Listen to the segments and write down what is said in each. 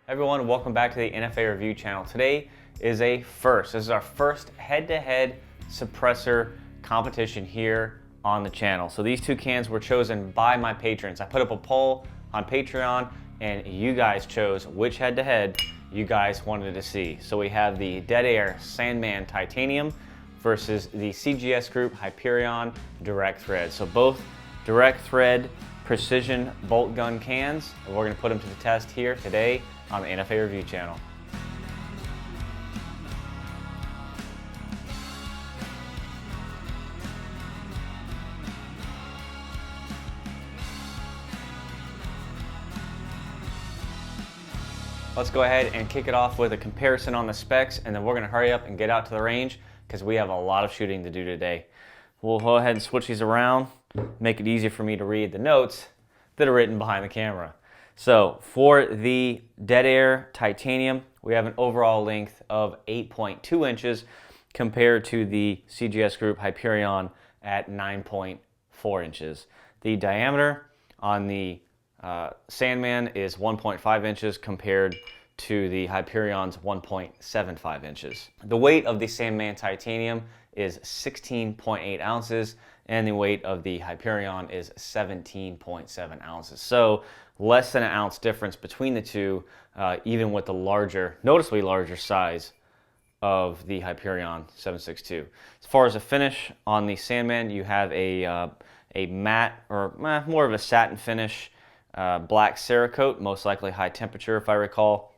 Everyone, welcome back to the NFA Review channel. Today is a first. This is our first head-to-head suppressor competition here on the channel. So these two cans were chosen by my patrons. I put up a poll on Patreon and you guys chose which head-to-head you guys wanted to see. So we have the Dead Air Sandman Titanium versus the CGS Group Hyperion Direct Thread. So both direct thread precision bolt gun cans, and we're going to put them to the test here today on the NFA Review channel. Let's go ahead and kick it off with a comparison on the specs, and then we're going to hurry up and get out to the range because we have a lot of shooting to do today. We'll go ahead and switch these around, make it easier for me to read the notes that are written behind the camera. So for the Dead Air Titanium, we have an overall length of 8.2 inches compared to the CGS Group Hyperion at 9.4 inches. The diameter on the Sandman is 1.5 inches compared to the Hyperion's 1.75 inches. The weight of the Sandman Titanium is 16.8 ounces and the weight of the Hyperion is 17.7 ounces. So less than an ounce difference between the two, even with the larger, noticeably larger size of the Hyperion 7.62. As far as the finish on the Sandman, you have a matte or more of a satin finish, black Cerakote, most likely high temperature if I recall.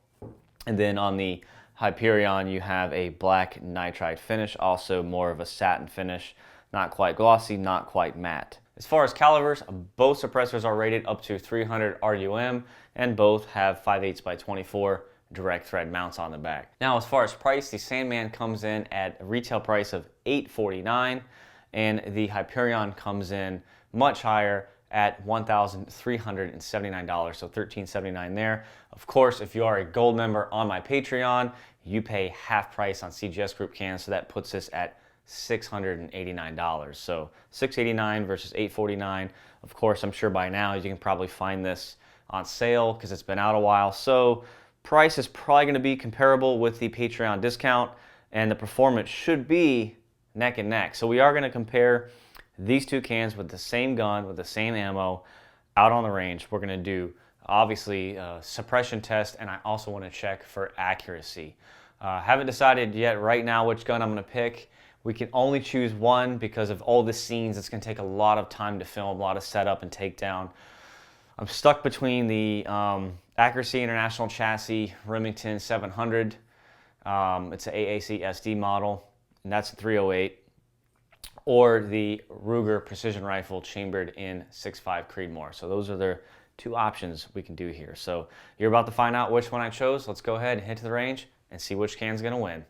And then on the Hyperion, you have a black nitride finish, also more of a satin finish, not quite glossy, not quite matte. As far as calibers, both suppressors are rated up to 300 RUM, and both have 5/8 by 24 direct thread mounts on the back. Now, as far as price, the Sandman comes in at a retail price of $849, and the Hyperion comes in much higher at $1,379, so $1,379 there. Of course, if you are a gold member on my Patreon, you pay half price on CGS Group cans, so that puts us at $689. So $689 versus $849. Of course, I'm sure by now you can probably find this on sale because it's been out a while. So price is probably going to be comparable with the Patreon discount, and the performance should be neck and neck. So we are going to compare these two cans with the same gun, with the same ammo, out on the range. We're going to do, obviously, a suppression test, and I also want to check for accuracy. Haven't decided yet right now which gun I'm going to pick. We can only choose one because of all the scenes. It's going to take a lot of time to film, a lot of setup and takedown. I'm stuck between the Accuracy International Chassis Remington 700. It's an AAC SD model, and that's a 308. Or the Ruger Precision Rifle chambered in 6.5 Creedmoor. So those are the two options we can do here. So you're about to find out which one I chose. Let's go ahead and head to the range and see which can's gonna win.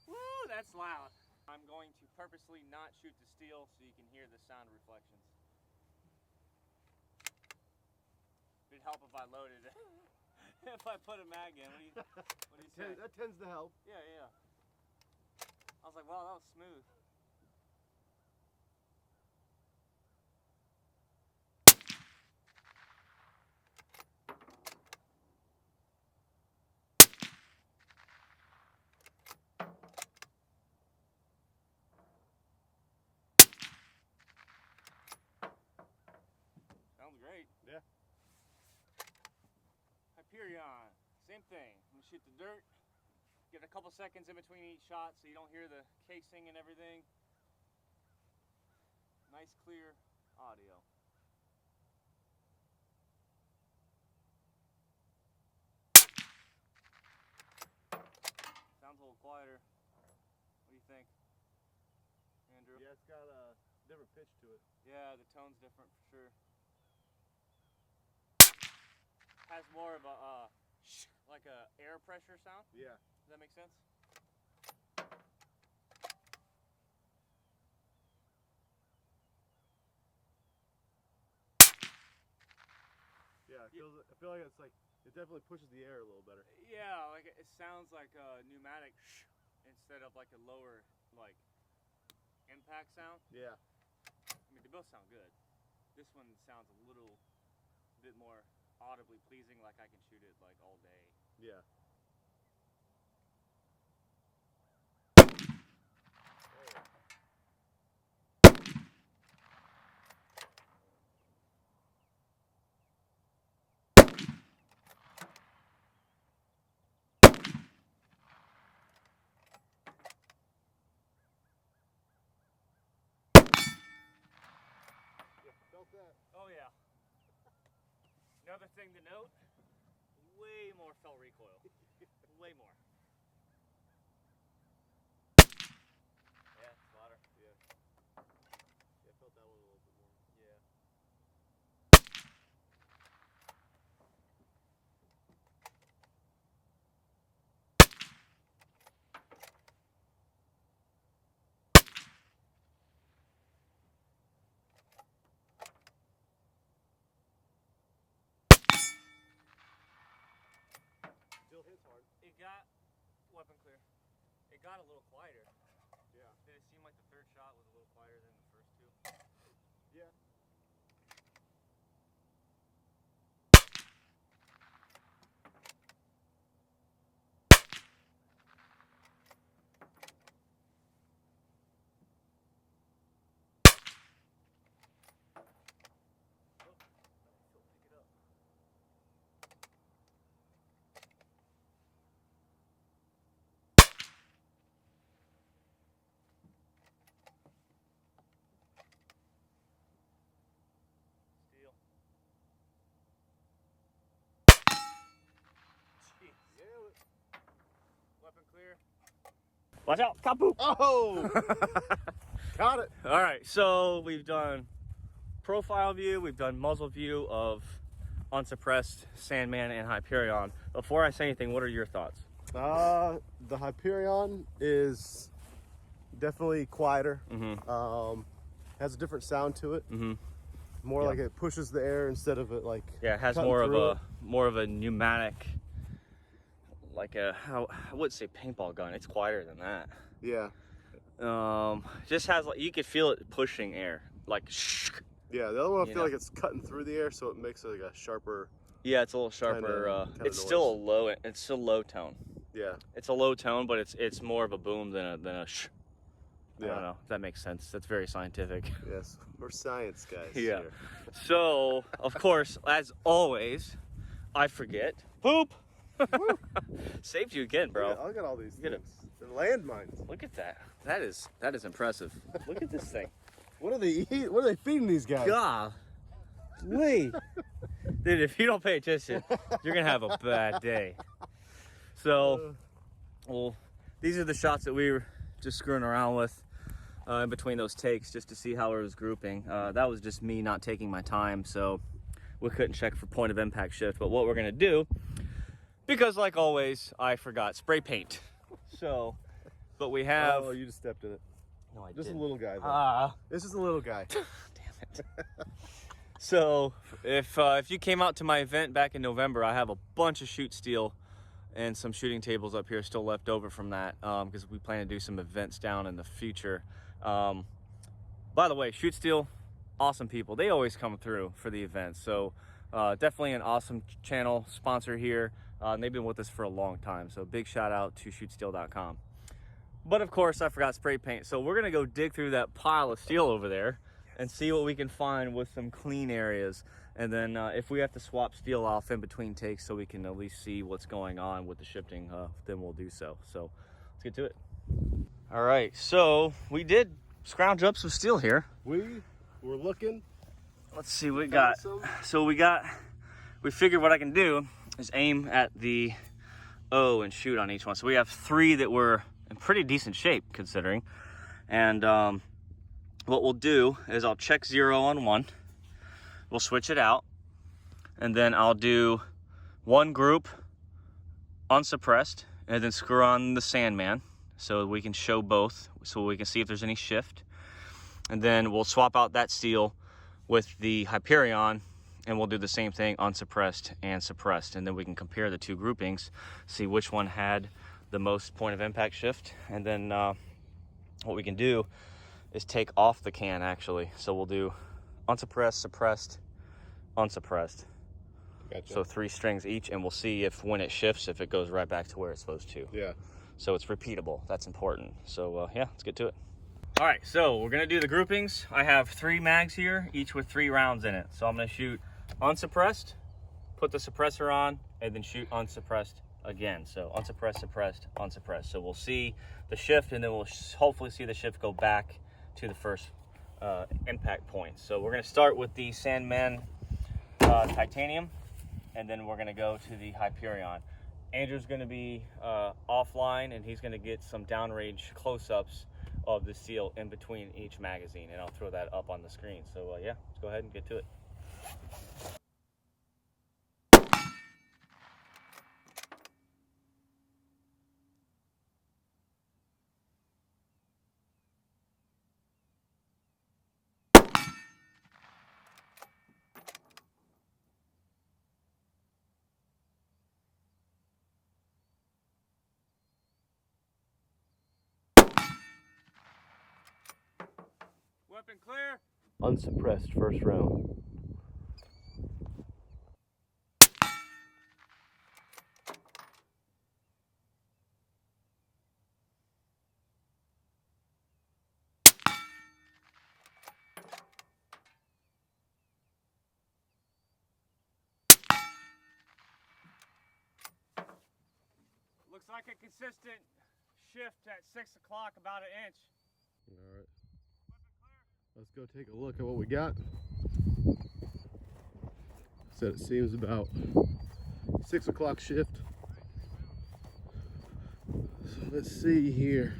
Woo, that's loud. I'm going to purposely not shoot the steel so you can hear the sound reflections. It'd help if I loaded it. If I put a mag in, what do you say? That tends to help. Yeah, yeah. I was like, wow, that was smooth. Sounds great. Yeah. Hyperion, same thing. I'm gonna shoot the dirt, get a couple seconds in between each shot so you don't hear the casing and everything. Nice clear audio. Sounds a little quieter. What do you think, Andrew? Yeah, it's got a different pitch to it. Yeah, the tone's different for sure. Has more of a like a air pressure sound. Yeah. Does that make sense? Yeah, I feel like it's like It definitely pushes the air a little better. Yeah, like it sounds like a pneumatic instead of like a lower like impact sound. Yeah. I mean, they both sound good. This one sounds a little bit more audibly pleasing, like I can shoot it like all day. Yeah. Felt that. Oh yeah. Another thing to note, way more felt recoil. Way more. Yeah, it's louder. Yeah. Yeah, I felt that one a little bit more. Yeah. Still hits hard. It got weapon clear. It got a little quieter. Yeah. Did it seem like the third shot was a little quieter than the first two? Yeah. Pick it up. Steel. Jeez. Yeah. Weapon clear. Watch out, kapoop! Oh! Got it. All right, so we've done profile view, we've done muzzle view of unsuppressed Sandman and Hyperion. Before I say anything, what are your thoughts? The Hyperion is definitely quieter. Has a different sound to it. More like it pushes the air instead of it like. Yeah, it has cutting more of a pneumatic, like I wouldn't say paintball gun. It's quieter than that. Yeah. Just has like you could feel it pushing air, like. Yeah, the other one I You feel know. like it's cutting through the air, so it makes it like a sharper. Yeah, it's a little sharper. Kinda It's still a low. It's still low tone. Yeah. It's a low tone, but it's more of a boom than a shh. I Yeah. don't know if that makes sense. That's very scientific. Yes, we're science guys. Yeah. Here. So, of course, as always, I forget. Poop! Saved you again, bro. Look at all these Look at things. They're landmines. Look at that. That is impressive. Look at this thing. What are they eat? What are they feeding these guys? Golly. Dude, if you don't pay attention, you're going to have a bad day. So, well, these are the shots that we were just screwing around with in between those takes just to see how it was grouping. That was just me not taking my time, so we couldn't check for point of impact shift. But what we're going to do, because like always, I forgot spray paint. So, but we have... Oh, you just stepped in it. No, I Just didn't. a little guy, though. This is a little guy. Damn it. So if you came out to my event back in November, I have a bunch of shoot steel and some shooting tables up here still left over from that because we plan to do some events down in the future. By the way, shoot steel, awesome people. They always come through for the events. So definitely an awesome channel sponsor here. And they've been with us for a long time. So big shout out to shootsteel.com. But of course, I forgot spray paint. So we're gonna go dig through that pile of steel over there and see what we can find with some clean areas. And then if we have to swap steel off in between takes so we can at least see what's going on with the shifting, then we'll do so. So let's get to it. All right, so we did scrounge up some steel here. We were looking. Let's see what we got. So we figured what I can do is aim at the O and shoot on each one. So we have 3 that were in pretty decent shape considering. And what we'll do is I'll check 0 on one. We'll switch it out. And then I'll do one group unsuppressed and then screw on the Sandman so we can show both so we can see if there's any shift. And then we'll swap out that steel with the Hyperion And we'll do the same thing, unsuppressed and suppressed, and then we can compare the two groupings, see which one had the most point of impact shift. And then what we can do is take off the can actually. So we'll do unsuppressed, suppressed, unsuppressed. Gotcha. So 3 strings each, and we'll see if when it shifts, if it goes right back to where it's supposed to. Yeah. So it's repeatable. That's important. So yeah, let's get to it. All right, so we're gonna do the groupings. I have 3 mags here, each with 3 rounds in it. So I'm gonna shoot unsuppressed, put the suppressor on, and then shoot unsuppressed again. So unsuppressed, suppressed, unsuppressed. So we'll see the shift, and then we'll hopefully see the shift go back to the first impact point. So we're gonna start with the Sandman titanium, and then we're gonna go to the Hyperion. Andrew's gonna be offline, and he's gonna get some downrange close-ups of the steel in between each magazine, and I'll throw that up on the screen. So yeah, let's go ahead and get to it. Weapon clear. Unsuppressed first round. Looks like a consistent shift at 6 o'clock, about 1 inch. All right. Let's go take a look at what we got. Said it seems about 6 o'clock shift. So let's see here.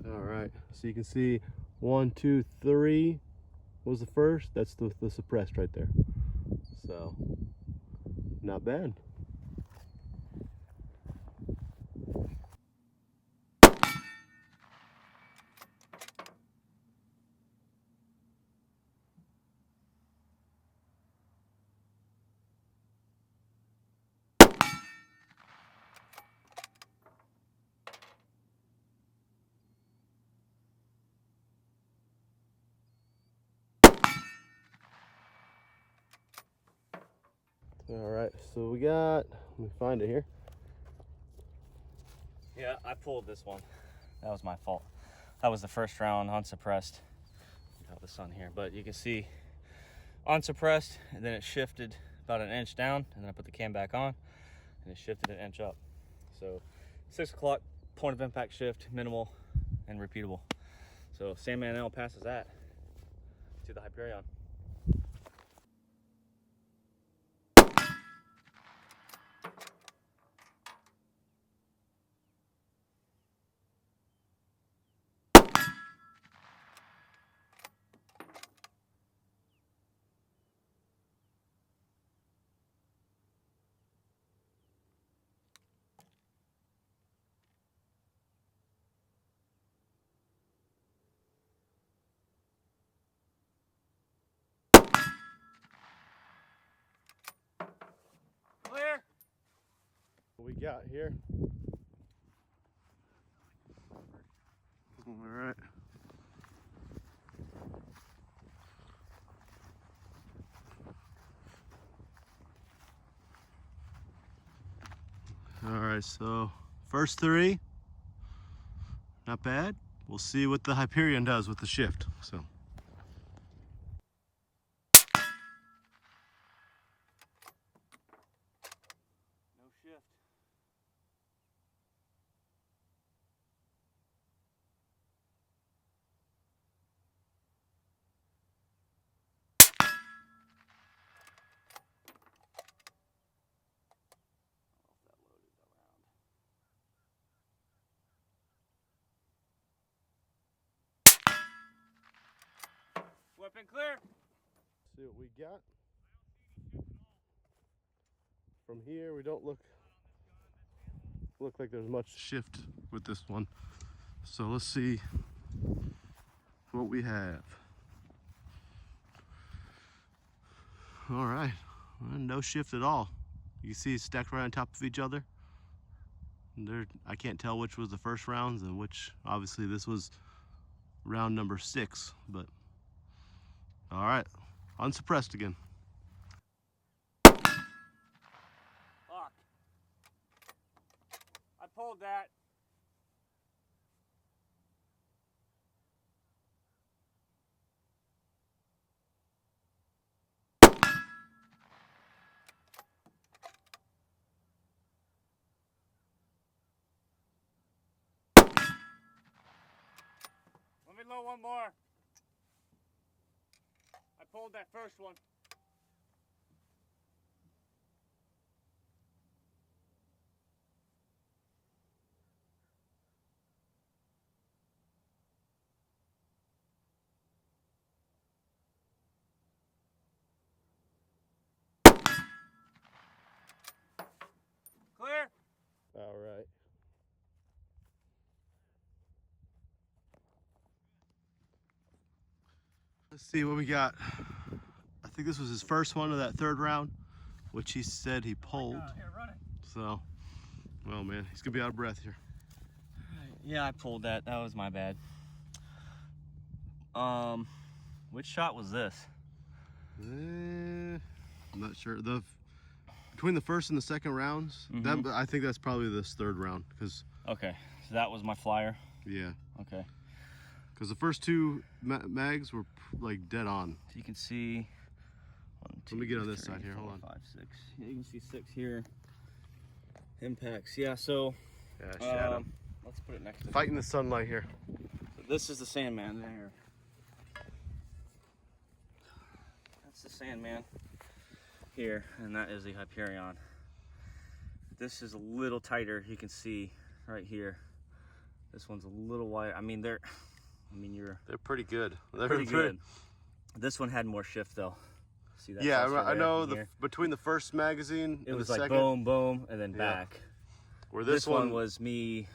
All right, so you can see 1, 2, 3 was the first. That's the suppressed right there. So not bad. All right, so we got, let me find it here. Yeah, I pulled this one. That was my fault. That was the first round unsuppressed. Got this on here, but you can see unsuppressed, and then it shifted about 1 inch down, and then I put the can back on, and it shifted 1 inch up. So 6 o'clock point of impact shift, minimal and repeatable. So Sandman now passes that to the Hyperion. Clear. What we got here. All right. All right, so first 3, not bad. We'll see what the Hyperion does with the shift. So. No shift. Weapon clear. See what we got. From here, we don't look like there's much shift with this one. So let's see what we have. All right, well, no shift at all. You can see it's stacked right on top of each other. I can't tell which was the first rounds and which, obviously this was round number 6, but all right, unsuppressed again. Fuck. I pulled that. Let me load one more. I pulled that first one. Clear? All right. Let's see what we got. I think this was his first one of that 3rd round, which he said he pulled. Here, run it. So, well, man, he's gonna be out of breath here. Yeah, I pulled that. That was my bad. Which shot was this? I'm not sure. Between the 1st and the 2nd rounds, I think that's probably this 3rd round, because. Okay, so that was my flyer. Yeah. Okay. Because the first 2 mags were like dead on. So you can see. 1, 2, Let me get on this 3, side here. 4, Hold on. 5, 6. Yeah, you can see 6 here. Impacts. Yeah. So. Yeah, shadow. Let's put it next to. Fighting the sunlight here. So this is the Sandman there. That's the Sandman here, and that is the Hyperion. This is a little tighter. You can see right here. This one's a little wider. They're pretty good. They're pretty good. This one had more shift though. See that? Yeah, cluster I there know. and here? Between the first magazine It and was the like second, boom, boom, and then Yeah. back. where This one was me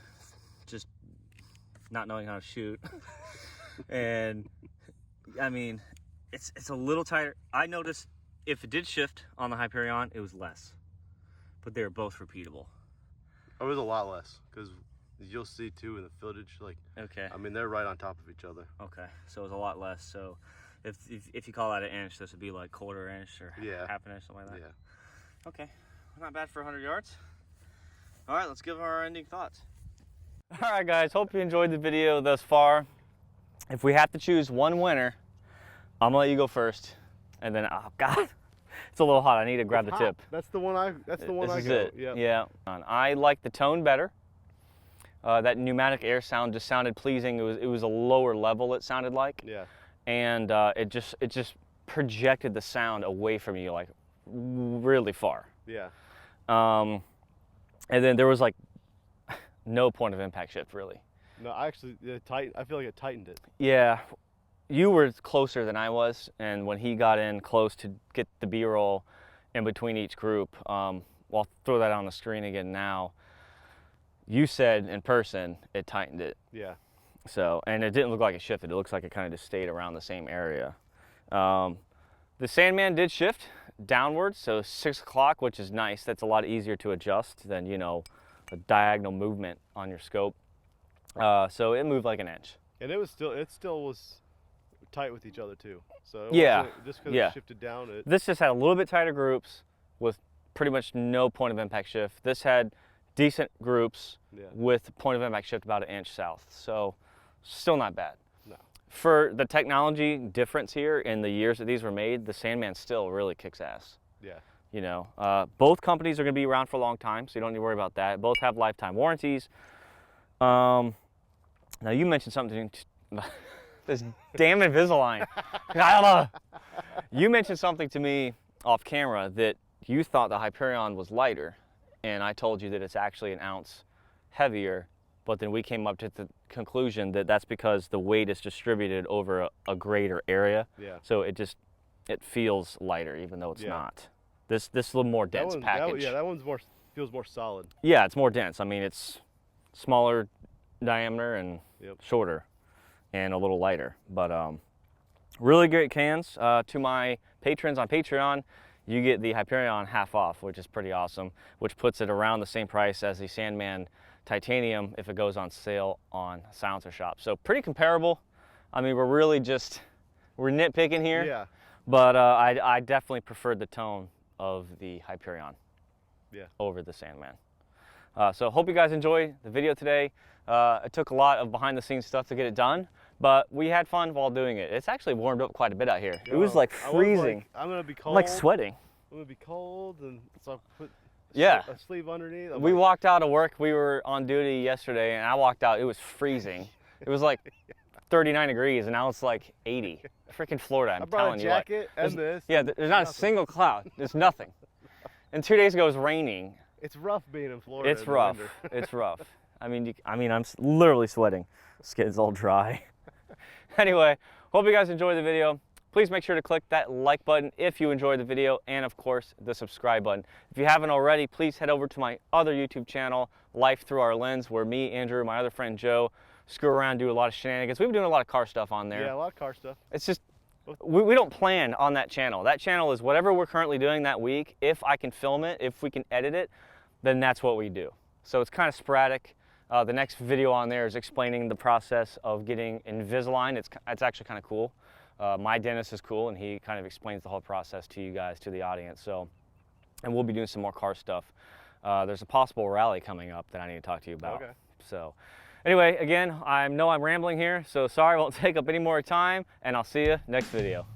just not knowing how to shoot. And it's a little tighter. I noticed if it did shift on the Hyperion, it was less. But they were both repeatable. it was a lot less, because you'll see too in the footage. Like, Okay. they're right on top of each other. Okay. So it was a lot less. So if you call that an inch, this would be like 1/4 inch or Yeah. half an inch, something like that. Yeah. Okay. Not bad for 100 yards. All right, let's give our ending thoughts. All right, guys, hope you enjoyed the video thus far. If we have to choose one winner, I'm gonna let you go first. And then, oh God, it's a little hot. I need to grab the tip. That's the one That's the one This I is go. it. Yep. Yeah. I like the tone better. That pneumatic air sound just sounded pleasing. It was a lower level, it sounded like. Yeah. And it just projected the sound away from you, like really far. Yeah. And then there was like no point of impact shift really. No, I feel like it tightened it. Yeah, you were closer than I was, and when he got in close to get the B-roll in between each group, well, I'll throw that on the screen again now. You said in person it tightened it. Yeah. So, and it didn't look like it shifted. It looks like it kind of just stayed around the same area. The Sandman did shift downwards, so 6 o'clock, which is nice. That's a lot easier to adjust than, a diagonal movement on your scope. So it moved like an inch. And it still was tight with each other too. So just because it shifted down, This just had a little bit tighter groups with pretty much no point of impact shift. This had decent groups with point of impact shift about an inch south. So still not bad. No. For the technology difference here in the years that these were made, the Sandman still really kicks ass. Yeah. Both companies are going to be around for a long time, so you don't need to worry about that. Both have lifetime warranties. Now you mentioned something. This damn Invisalign. You mentioned something to me off camera that you thought the Hyperion was lighter, and I told you that it's actually an ounce heavier. But then we came up to the conclusion that that's because the weight is distributed over a greater area. Yeah. So it feels lighter, even though it's not. This is a little more dense package. That one's feels more solid. Yeah, it's more dense. It's smaller diameter and shorter, and a little lighter. But Really great cans. To my patrons on Patreon, you get the Hyperion half off, which is pretty awesome, which puts it around the same price as the Sandman Titanium if it goes on sale on Silencer Shop. So pretty comparable. I mean, we're nitpicking here. Yeah. But I definitely preferred the tone of the Hyperion over the Sandman. So hope you guys enjoy the video today. It took a lot of behind the scenes stuff to get it done, but we had fun while doing it. It's actually warmed up quite a bit out here. It was like freezing. I'm gonna be cold. I'm like sweating. I'm gonna be cold, and so I put a sleeve underneath. We walked out of work. We were on duty yesterday, and I walked out. It was freezing. It was like 39 degrees, and now it's like 80. Freaking Florida, I'm telling you. I brought a jacket and this. Yeah, there's not a single cloud. There's nothing. And 2 days ago it was raining. It's rough being in Florida. It's rough. It's rough. I mean, I'm literally sweating. Skin's all dry. Anyway, hope you guys enjoyed the video. Please make sure to click that like button if you enjoyed the video, and of course the subscribe button. If you haven't already, please head over to my other YouTube channel, Life Through Our Lens, where me, Andrew, my other friend Joe, screw around, do a lot of shenanigans. We've been doing a lot of car stuff on there. Yeah, a lot of car stuff. It's just, we don't plan on that channel. That channel is whatever we're currently doing that week. If I can film it, if we can edit it, then that's what we do. So it's kind of sporadic. The next video on there is explaining the process of getting Invisalign. It's actually kind of cool. My dentist is cool, and he kind of explains the whole process to you guys, to the audience. So, and we'll be doing some more car stuff. There's a possible rally coming up that I need to talk to you about. Okay. So, anyway, again, I know I'm rambling here, so sorry I won't take up any more time, and I'll see you next video.